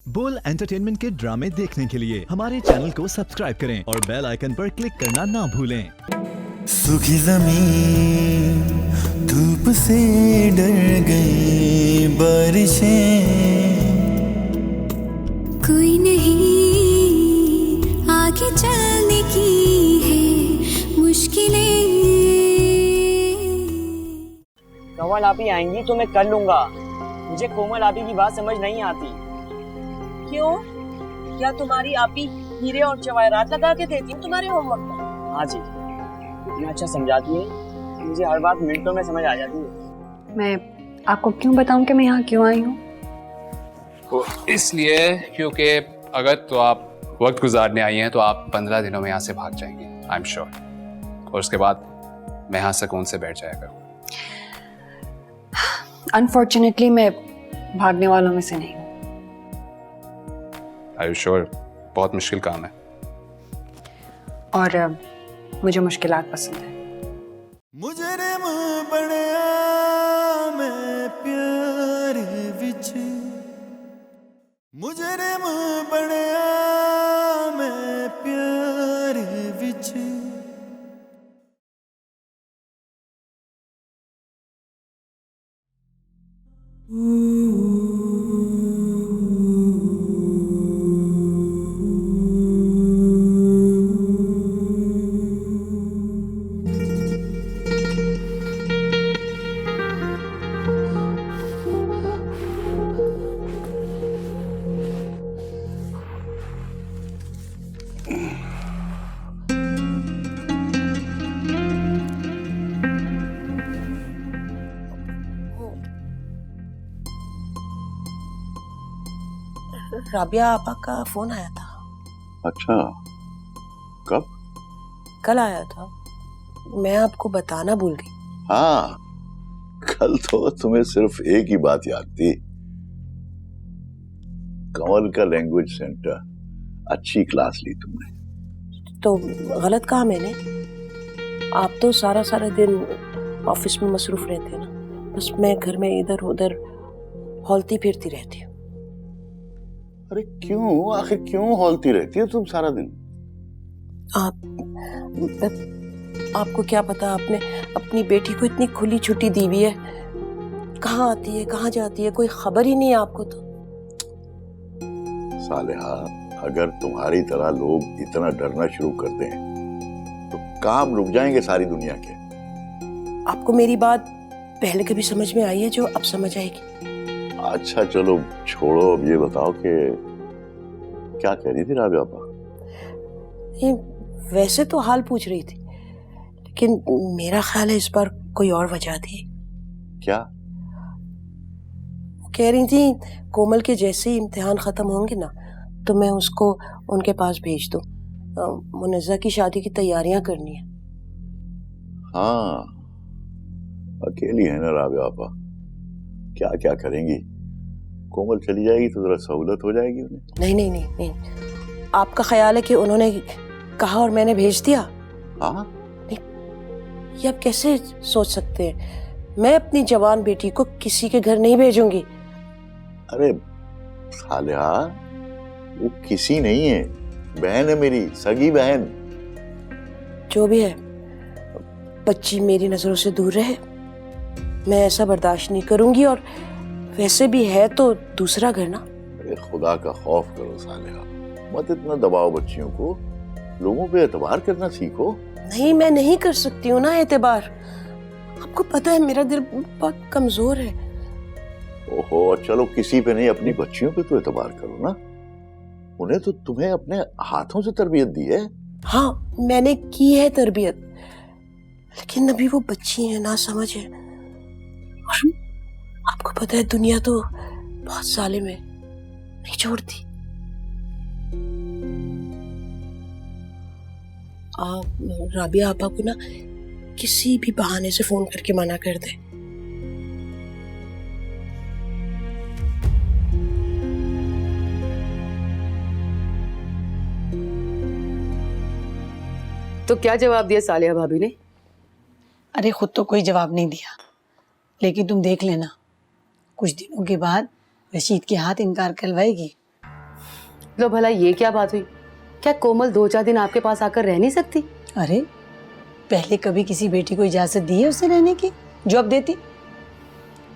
बोल एंटरटेनमेंट के ड्रामे देखने के लिए हमारे चैनल को सब्सक्राइब करें और बेल आइकन पर क्लिक करना ना भूलें। सूखी ज़मीं धूप से डर गई, बारिशें कोई नहीं आगे चलने की है मुश्किलें। कोमल आपी आएंगी तो मैं कर लूंगा। मुझे कोमल आपी की बात समझ नहीं आती। क्यों? क्या तुम्हारी आपी हीरे और जवाहरात लगा के देती है तुम्हारे होमवर्क में? हाँ जी, इतना अच्छा समझाती है कि मुझे हर बात मिनटों में समझ आ जाती है। मैं आपको क्यों बताऊं कि मैं यहाँ क्यों आई हूँ? वो इसलिए क्योंकि अगर तो आप वक्त गुजारने आई हैं तो आप 15 दिनों में यहाँ से भाग जाएंगे, आई एम श्योर। और उसके बाद मैं यहाँ सुकून से बैठ जाएगा। अनफॉर्चुनेटली मैं भागने वालों में से नहीं हूँ। आई एम श्योर, बहुत मुश्किल काम है। और मुझे मुश्किलात पसंद है। मुजरिम बनया मैं प्यार विच, मुजरिम बनया मैं प्यार विच। राबिया आपा का फोन आया था। अच्छा, कब? कल आया था, मैं आपको बताना भूल गई। हाँ, कल तो तुम्हें सिर्फ एक ही बात याद थी, कमल का लैंग्वेज सेंटर। अच्छी क्लास ली तुमने। तो गलत कहा मैंने? आप तो सारा सारा दिन ऑफिस में मसरूफ रहते हैं ना, बस मैं घर में इधर उधर हौलती फिरती रहती हूँ। अरे क्यों, आखिर क्यों हौलती रहती हो तुम सारा दिन? आपको क्या पता, आपने अपनी बेटी को इतनी खुली छुट्टी दी हुई है, कहाँ आती है कहाँ जाती है कोई खबर ही नहीं है आपको। तो सालेहा, अगर तुम्हारी तरह लोग इतना डरना शुरू कर दें तो काम रुक जाएंगे सारी दुनिया के। आपको मेरी बात पहले कभी समझ में आई है जो अब समझ आएगी? अच्छा चलो छोड़ो, अब ये बताओ कि क्या कह रही थी राबिया आपा? वैसे तो हाल पूछ रही थी, लेकिन मेरा ख्याल है इस बार कोई और वजह थी। क्या? वो कह रही थी कोमल के जैसे ही इम्तिहान खत्म होंगे ना तो मैं उसको उनके पास भेज दूं, मुनज़्ज़ा की शादी की तैयारियां करनी है। हाँ, अकेली है ना राबिया आपा, क्या क्या करेंगी? कोमल चली जाएगी तो जरा सहूलत हो जाएगी उन्हें। नहीं नहीं नहीं नहीं, आपका ख्याल है कि उन्होंने कहा और मैंने भेज दिया? हाँ, ये आप कैसे सोच सकते हैं? मैं अपनी जवान बेटी को किसी के घर नहीं भेजूंगी। अरे सालिहा, वो किसी नहीं है, बहन है मेरी, सगी बहन। जो भी है, बच्ची मेरी नजरों से दूर रहे, मैं ऐसा बर्दाश्त नहीं करूंगी। और वैसे भी है तो दूसरा घर ना। अरे खुदा का खौफ करो सालिहा, मत इतना दबाओ बच्चियों को, लोगों पे एतबार करना सीखो। नहीं, मैं नहीं कर सकती हूँ ना एतबार। आपको पता है मेरा दिल बहुत कमजोर है। ओहो, चलो किसी पे नहीं, अपनी बच्चियों पे तो एतबार करो ना। उन्हें तो तुम्हें अपने हाथों से तरबियत दी है। हाँ, मैंने की है तरबियत, लेकिन अभी वो बच्ची है, ना समझ है। और आपको पता है दुनिया तो बहुत जालिम है, नहीं छोड़ती। आप राबिया आपा को ना किसी भी बहाने से फोन करके मना कर दे। तो क्या जवाब दिया सालिया भाभी ने? अरे खुद तो कोई जवाब नहीं दिया, लेकिन तुम देख लेना, कुछ दिनों के बाद रशीद के हाथ इनकार करवाएगी लो भला ये क्या बात हुई? क्या कोमल 2-4 दिन आपके पास आकर रह नहीं सकती? अरे पहले कभी किसी बेटी को इजाजत दी है उसे रहने की जो अब देती?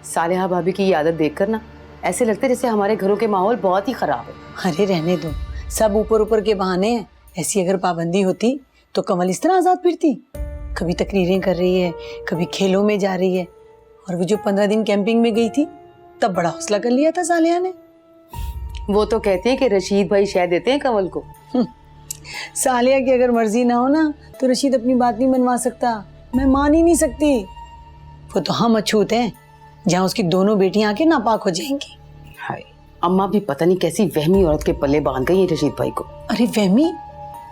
सालेहा भाभी की ये आदत देखकर ना ऐसे लगता है जैसे हमारे घरों के माहौल बहुत ही खराब है। अरे रहने दो, सब ऊपर ऊपर के बहाने हैं। ऐसी अगर पाबंदी होती तो कमल इस तरह आजाद फिरती। कभी तकरीरें कर रही है, कभी खेलों में जा रही है, और वो जो 15 दिन कैंपिंग में गई थी तब बड़ा हौसला कर लिया था सालिया ने। वो तो कहते हैं कि रशीद भाई शह देते हैं कमल को। सालिया की अगर मर्जी ना हो ना तो रशीद अपनी बात नहीं मनवा सकता। मैं मान ही नहीं सकती। वो तो हम अछूत हैं जहाँ उसकी दोनों बेटियां आके नापाक हो जाएंगी। हाय, अम्मा भी पता नहीं कैसी वहमी औरत के पल्ले बांध गई है रशीद भाई को। अरे वहमी?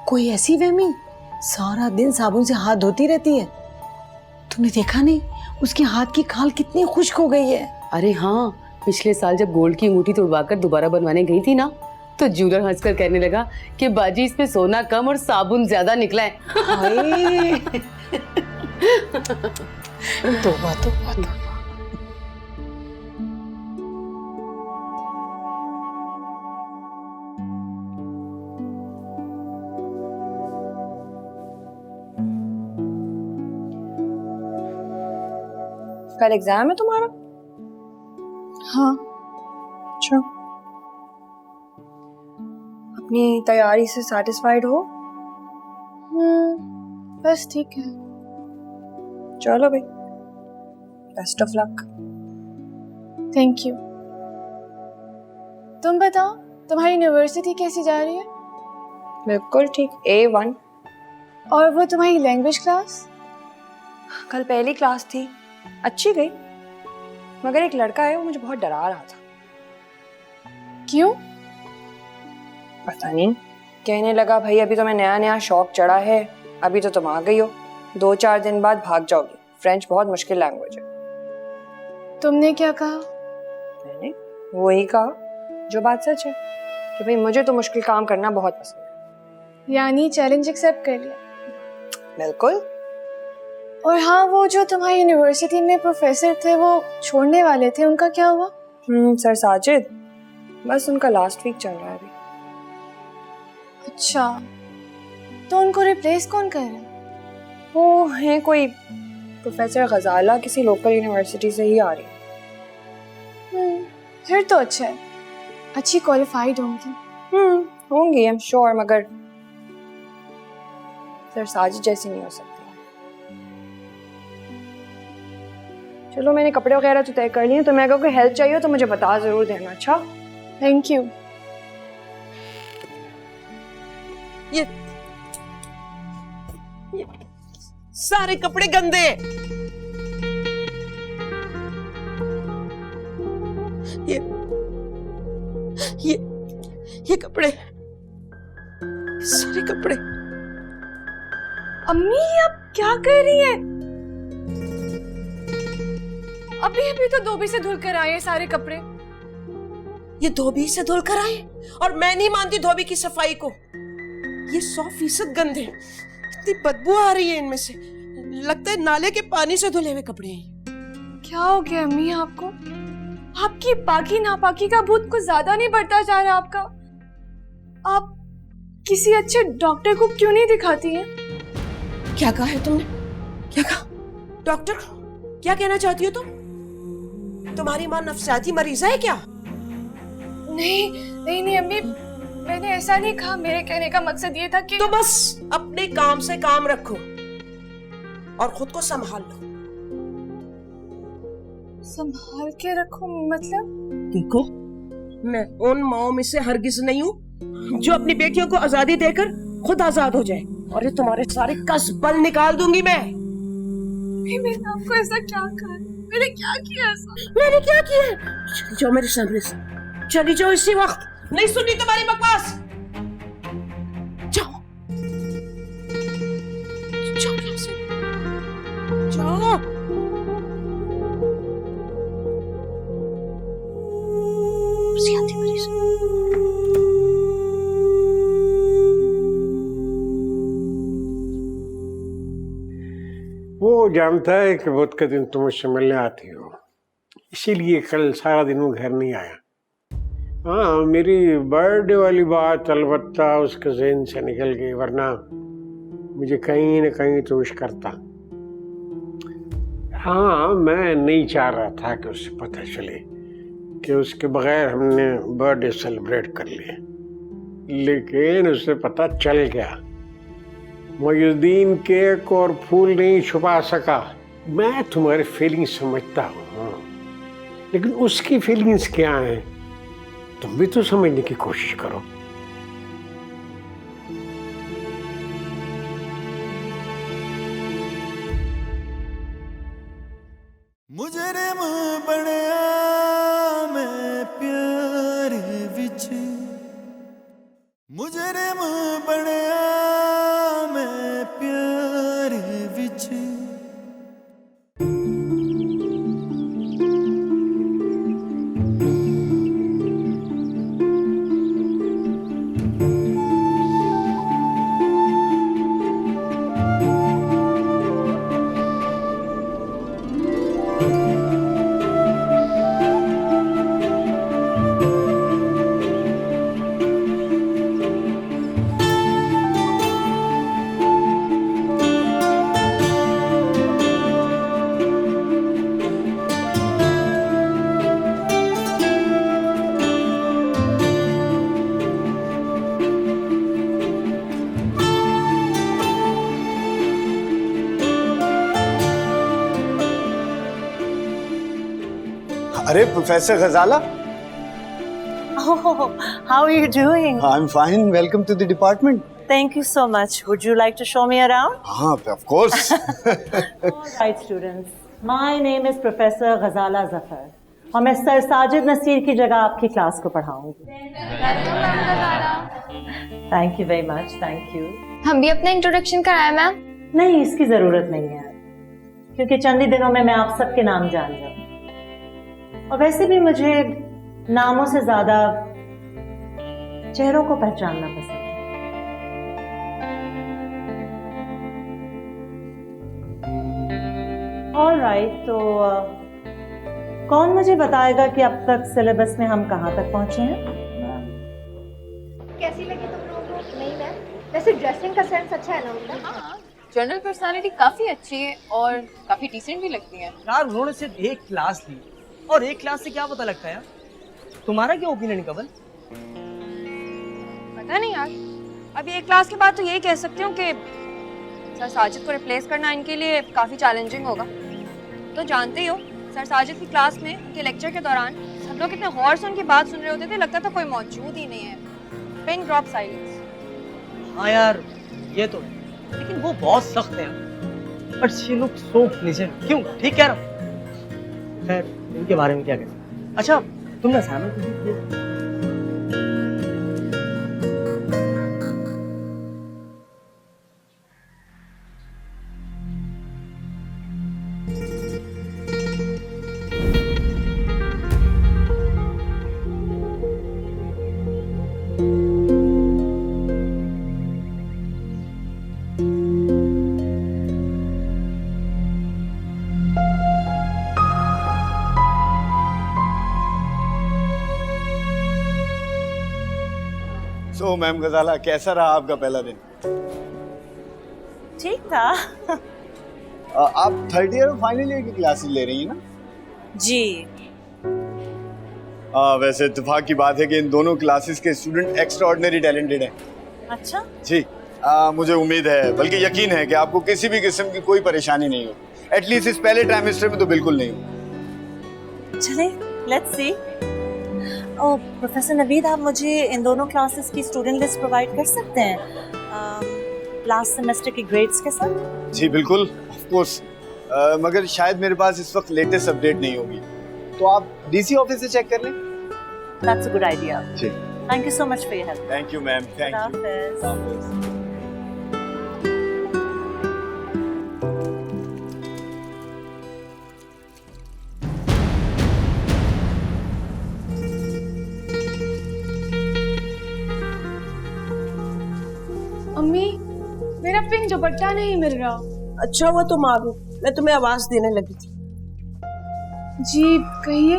कोई ऐसी वहमी? सारा दिन साबुन से हाथ धोती रहती है। तूने देखा नहीं उसके हाथ की खाल कितनी खुश्क हो गई है। अरे हाँ, पिछले साल जब गोल्ड की अंगूठी तोड़वाकर दोबारा बनवाने गई थी ना, तो ज्वेलर हंसकर कहने लगा कि बाजी इसमें सोना कम और साबुन ज्यादा निकला है। हाय तौबा तौबा तौबा। कल एग्जाम है तुम्हारा? हाँ। अच्छा, अपनी तैयारी से सेटिस्फाइड हो? बस ठीक है। चलो भाई, best of luck. Thank you. तुम बताओ तुम्हारी यूनिवर्सिटी कैसी जा रही है? बिल्कुल ठीक, A1। और वो तुम्हारी लैंग्वेज क्लास? कल पहली क्लास थी, अच्छी गई, मगर एक लड़का है वो मुझे बहुत डरा रहा था। क्यों? पता नहीं, कहने लगा भाई अभी तो मैं नया नया शौक चढ़ा है, अभी तो तुम आ गई हो, 2-4 दिन बाद भाग जाओगी, फ्रेंच बहुत मुश्किल लैंग्वेज है। तुमने क्या कहा? मैंने वही कहा जो बात सच है कि भाई मुझे तो मुश्किल काम करना बहुत पसंद है। यानी चैलेंज एक्सेप्ट कर लिया? बिल्कुल। और हाँ, वो जो तुम्हारी यूनिवर्सिटी में प्रोफेसर थे वो छोड़ने वाले थे, उनका क्या हुआ? सर साजिद, बस उनका लास्ट वीक चल रहा है अभी। अच्छा, तो उनको रिप्लेस कौन कर रहा है? वो है कोई प्रोफेसर गजाला, किसी लोकल यूनिवर्सिटी से ही आ रही है। फिर तो अच्छा है, अच्छी क्वालिफाइड होंगी। होंगी, आई एम श्योर, मगर सर साजिद जैसी नहीं हो सकती। चलो, मैंने कपड़े वगैरह तो तय कर लिए, तो मैं अगर कोई हेल्प चाहिए तो मुझे बता जरूर देना। अच्छा, थैंक यू। ये सारे कपड़े गंदे। ये कपड़े, सारे कपड़े। अम्मी आप क्या कर रही हैं? अभी अभी तो धोबी से धुल कर आए हैं सारे कपड़े। ये धोबी से धुल कर आए, और मैं नहीं मानती धोबी की सफाई को। ये 100% गंदे, इतनी बदबू आ रही है इनमें से, लगता है नाले के पानी से धुले हुए कपड़े हैं। क्या हो गया अम्मी आपको? आपकी पाकी नापाकी का भूत कुछ ज्यादा नहीं बढ़ता जा रहा आपका? आप किसी अच्छे डॉक्टर को क्यों नहीं दिखाती हैं? क्या कहा है तुमने? क्या कहा? डॉक्टर? क्या कहना चाहती हो तुम? तुम्हारी माँ नफसियाती मरीज है क्या? नहीं नहीं नहीं अम्मी, मैंने ऐसा नहीं कहा। मेरे कहने का मकसद ये था कि तो बस अपने काम से काम रखो और खुद को संभाल लो। संभाल के रखो मतलब? देखो, मैं उन माओं में से हरगिज नहीं हूँ जो अपनी बेटियों को आजादी देकर खुद आजाद हो जाए, और ये तुम्हारे सारे कसबल निकाल दूंगी मैं। मैंने आपको ऐसा क्या कहा? मैंने क्या किया ऐसा? मैंने क्या किया? चली जाओ मेरे सामने से, चली जाओ इसी वक्त, नहीं सुननी तुम्हारी बकवास। जाओ जाओ यहाँ से, जाओ। वो जानता है कि बुध के दिन तुम मुझसे मिलने आती हो, इसीलिए कल सारा दिन वो घर नहीं आया। हाँ, मेरी बर्थडे वाली बात अलबत्ता उसके ज़हन से निकल गई, वरना मुझे कहीं न कहीं तो विश करता। हाँ, मैं नहीं चाह रहा था कि उसे पता चले कि उसके बगैर हमने बर्थडे सेलिब्रेट कर लिया, लेकिन उसे पता चल गया। मोइनुद्दीन केक और फूल नहीं छुपा सका। मैं तुम्हारी फीलिंग्स समझता हूँ, हाँ, लेकिन उसकी फीलिंग्स क्या हैं तुम भी तो समझने की कोशिश करो। मुजरिम बनया मैं प्यार विच, मुजरिम बनया मैं प्यार विच। अरे professor Ghazala, Oh, how are you doing? I'm fine. Welcome to the department. Thank you so much. Would you like to show me around? हाँ, of course. Right, students. My name is Professor Ghazala Zafar. और मैं sir Sajid Naseer की जगह आपकी class को पढ़ाऊंगी। Thank you very much. Thank you. हम भी अपना इंट्रोडक्शन कराएं मैम? नहीं, इसकी जरूरत नहीं है, क्योंकि चंद ही दिनों में मैं आप सबके नाम जान जाऊँ। और वैसे भी मुझे नामों से ज्यादा चेहरों को पहचानना पसंद है। ऑलराइट, तो कौन मुझे बताएगा कि अब तक सिलेबस में हम कहाँ तक पहुंचे हैं? कैसी लगी तुम लोगों को? नहीं मैम, वैसे ड्रेसिंग का सेंस अच्छा है ना उनका? हाँ, जनरल पर्सनालिटी काफी अच्छी है और काफी डिसेंट भी लगती है। यार उन्होंने सिर्फ एक क्लास ली और एक क्लास से क्या पता लगता है यार। तुम्हारा क्या ओपिनियन है कमल? पता नहीं यार, अभी एक क्लास के बाद तो यही कह सकती हूँ कि सर साजिद को रिप्लेस करना इनके लिए काफी चैलेंजिंग होगा। तो जानते ही हो, सर साजिद की क्लास में उनके लेक्चर के दौरान सब लोग इतने गौर से उनकी बात सुन रहे होते थे, लगता था कोई मौजूद ही नहीं है। Pin drop silence. हाँ यार, ये तो है, लेकिन वो बहुत सख्त है but she look so pleasant. क्यों? ठीक कह रहा हूँ। खैर, इनके बारे में क्या कहते? अच्छा, तुमने असाइनमेंट कंप्लीट किया? तो मैम गजाला, कैसा रहा आपका पहला दिन? ठीक था। आप थर्ड ईयर और फाइनल ईयर की क्लासेस ले रही हैं ना? जी। वैसे इत्तेफाक की बात है कि इन दोनों क्लासेस के स्टूडेंट एक्स्ट्राऑर्डिनरी टैलेंटेड हैं। अच्छा जी, मुझे उम्मीद है, बल्कि यकीन है कि आपको किसी भी किस्म की कोई परेशानी नहीं होगी। एटलीस्ट इस पहले ट्राइमेस्टर में तो बिल्कुल नहीं होगी। चले, let's see. Oh professor Naveed, आप मुझे इन दोनों क्लासेस की स्टूडेंट लिस्ट प्रोवाइड कर सकते हैं लास्ट सेमेस्टर के ग्रेड्स के साथ? जी बिल्कुल, ऑफ कोर्स, मगर शायद मेरे पास इस वक्त लेटेस्ट अपडेट नहीं होगी, तो आप डीसी ऑफिस से चेक कर लें। That's a good idea. जी, thank you so much for your help. Thank you ma'am, thank you. अम्मी, मेरा पिंक दुपट्टा नहीं मिल रहा। अच्छा हुआ तुम आ गई, मैं तुम्हें आवाज देने लगी थी। जी कहिए।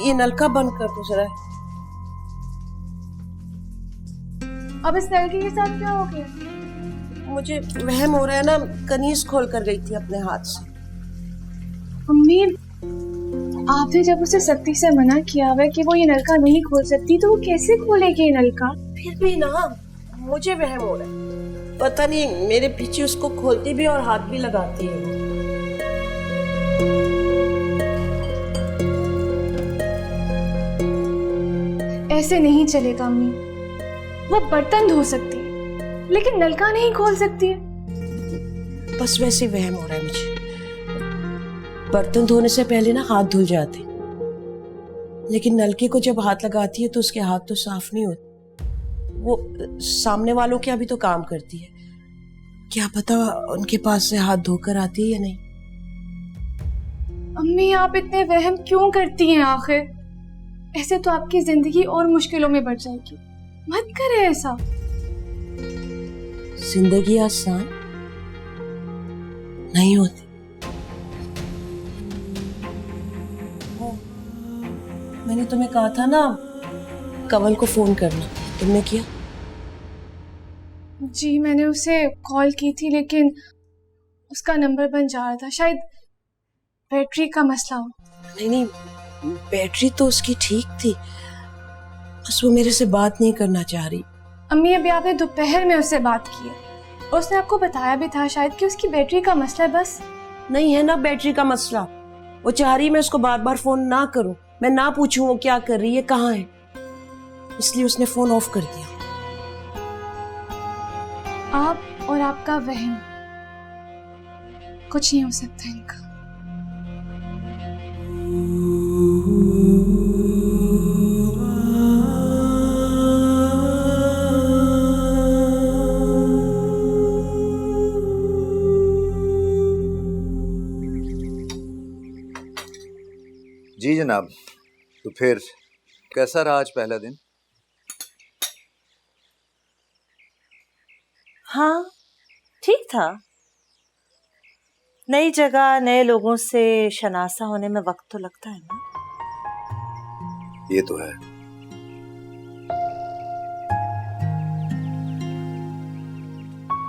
ये नलका बंद कर दो जरा। अब इस लड़के के साथ क्या हो गया? मुझे वहम हो रहा है ना, कनीज खोल कर गई थी अपने हाथ से। अम्मी, आपने जब उसे सख्ती से मना किया हुआ कि वो ये नलका नहीं खोल सकती, तो वो कैसे खोलेगी ये नलका? फिर भी ना मुझे वहम हो रहा है, पता नहीं मेरे पीछे उसको खोलती भी और हाथ भी लगाती है। ऐसे नहीं चलेगा अम्मी। वो बर्तन धो सकती है लेकिन नलका नहीं खोल सकती है। बस वैसे वहम हो रहा है मुझे। बर्तन धोने से पहले ना हाथ धुल जाते, लेकिन नलके को जब हाथ लगाती है तो उसके हाथ तो साफ नहीं होते। वो सामने वालों के अभी तो काम करती है, क्या पता उनके पास से हाथ धोकर आती है या नहीं। अम्मी, आप इतने वहम क्यों करती हैं आखिर? ऐसे तो आपकी जिंदगी और मुश्किलों में बढ़ जाएगी। मत करे ऐसा। जिंदगी आसान नहीं होती। मैंने तुम्हें कहा था ना कमल को फोन करना, तुमने किया? जी, मैंने उसे कॉल की थी लेकिन उसका नंबर बन जा रहा था। शायद बैटरी का मसला हो। नहीं, बैटरी तो उसकी ठीक थी, बस वो मेरे से बात नहीं करना चाह रही। अम्मी, अभी आपने दोपहर में उससे बात की है और उसने आपको बताया भी था शायद कि उसकी बैटरी का मसला है। बस नहीं है ना बैटरी का मसला। वो चाह रही मैं उसको बार बार फोन ना करूं, मैं ना पूछूं वो क्या कर रही है, कहाँ है, इसलिए उसने फोन ऑफ कर दिया। आप और आपका वहम, कुछ नहीं हो सकता इनका। जी जनाब, तो फिर कैसा रहा आज पहला दिन? हाँ, ठीक था। नई जगह, नए लोगों से शनासा होने में वक्त तो लगता है ना। ये तो है।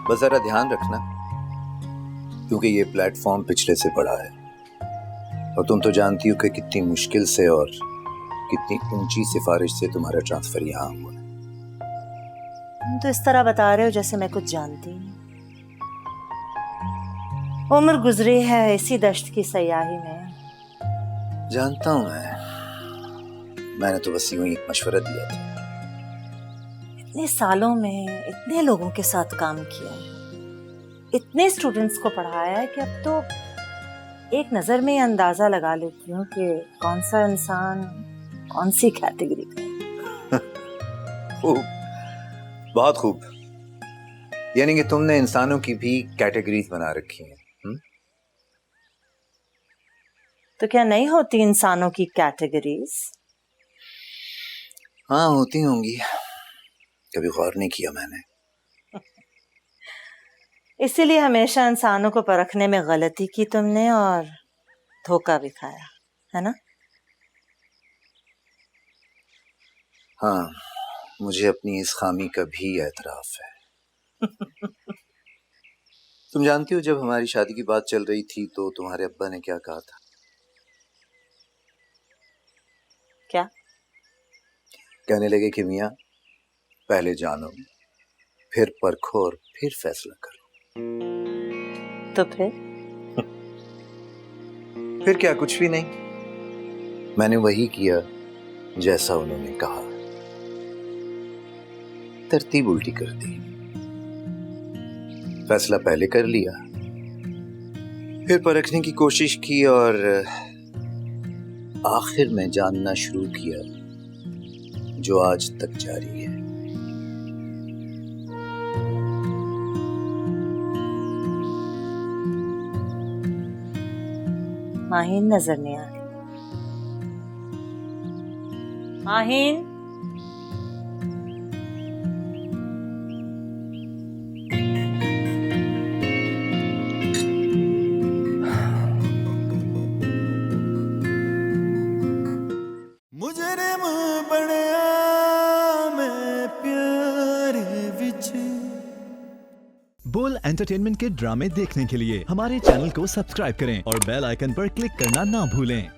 बस जरा ध्यान रखना, क्योंकि ये प्लेटफॉर्म पिछले से बड़ा है और तुम तो जानती हो कि कितनी मुश्किल से और कितनी ऊंची सिफारिश से तुम्हारा ट्रांसफर यहाँ हुआ है। तुम तो इस तरह बता रहे हो जैसे मैं कुछ जानती नहीं। उम्र गुजरी है इसी दश्त की सयाही में। जानता हूं मैंने तो बस यूं ही एक मशवरा दिया था। इतने सालों में इतने लोगों के साथ काम किया है, इतने स्टूडेंट्स को पढ़ाया है कि अब तो एक नजर में अंदाजा लगा लेती हूँ कि कौन सा इंसान कौन सी कैटेगरी का है। खूब, बहुत खूब। यानी कि तुमने इंसानों की भी कैटेगरीज बना रखी हैं। तो क्या नहीं होती इंसानों की कैटेगरीज? हाँ, होती होंगी, कभी गौर नहीं किया मैंने। इसीलिए हमेशा इंसानों को परखने में गलती की तुमने और धोखा भी खाया है ना? हाँ, मुझे अपनी इस खामी का भी एतराफ है। तुम जानती हो, जब हमारी शादी की बात चल रही थी तो तुम्हारे अब्बा ने क्या कहा था? क्या? कहने लगे कि मियाँ, पहले जानो, फिर परखो और फिर फैसला करो। तो फिर क्या? कुछ भी नहीं। मैंने वही किया जैसा उन्होंने कहा, तरतीब उल्टी कर दी। फैसला पहले कर लिया, फिर परखने की कोशिश की और आखिर में जानना शुरू किया, जो आज तक जारी है। माहीन नजर नहीं आ रही। माहीन, मुजरिम बनया मैं प्यार बोल एंटरटेनमेंट के ड्रामे देखने के लिए हमारे चैनल को सब्सक्राइब करें और बेल आइकन पर क्लिक करना ना भूलें।